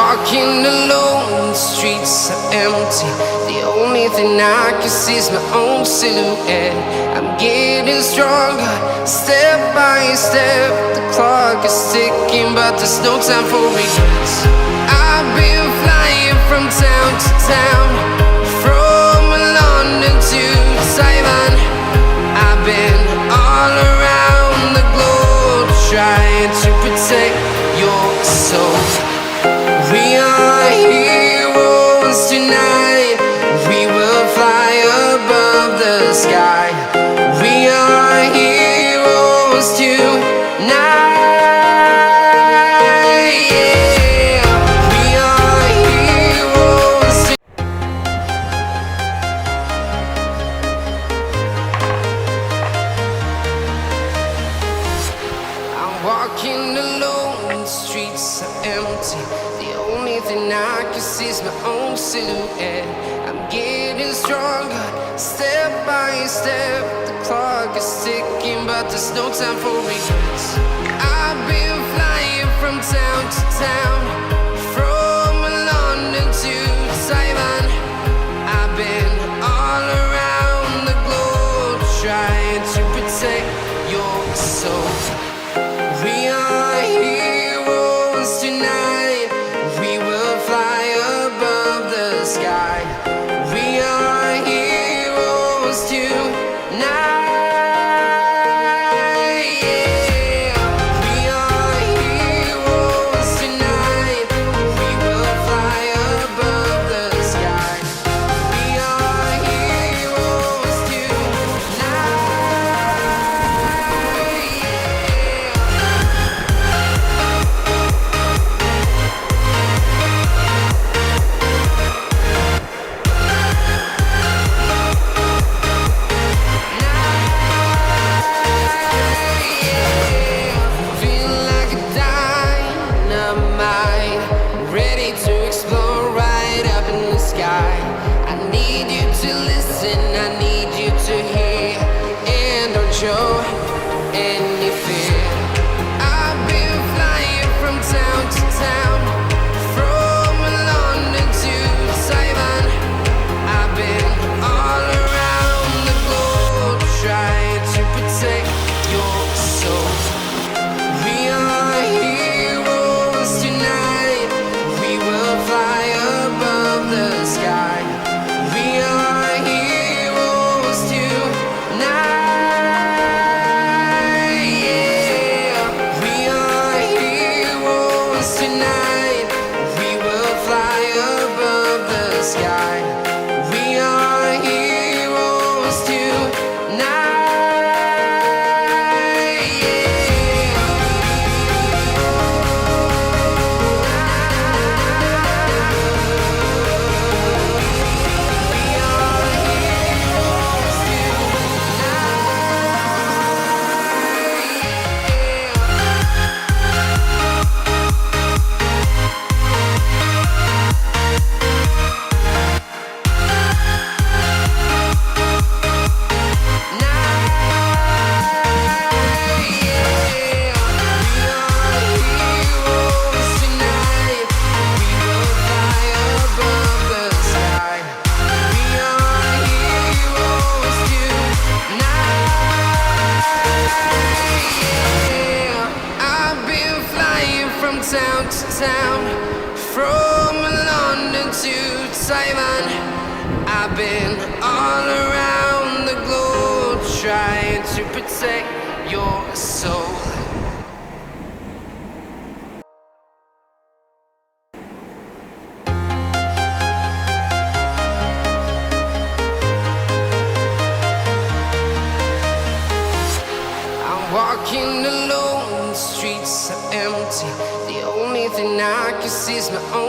walking alone, the streets are empty. The only thing I can see is my own silhouette. I'm getting stronger, step by step. The clock is ticking, but there's no time for regrets. I've been flying from town to town, from London to Taiwan. I've been all around the globe, trying to protect your soul. We are heroes tonight. We will fly above the sky. We are heroes tonight. Yeah. We are heroes I'm walking alone, the streets are empty. The only thing I can see is my own silhouette. I'm getting stronger, step by step. The clock is ticking, but there's no time for regrets. I've been flying from town to town, from London to Taiwan. I've been all around the globe, trying to protect your soul. We are heroes tonight. We will fly above the sky. We are heroes tonight. Yeah. We are heroes tonight. We will fly above the sky. We are heroes tonight. Feel like a dynamite, ready to explode right up in the sky. I need you to listen, I need you to hear, and don't show any fear. I've been flying from town to town, from London to Taiwan. I've been all around the globe, trying to protect your soul. We are heroes tonight. We will fly above the sky. We are heroes tonight. Yeah. We are heroes tonight. We will fly above the sky. We are heroes tonight. Town to town, from London to Taiwan. I've been all around the globe, trying to protect your soul. I'm walking alone, the streets are empty. The only thing I can see is my own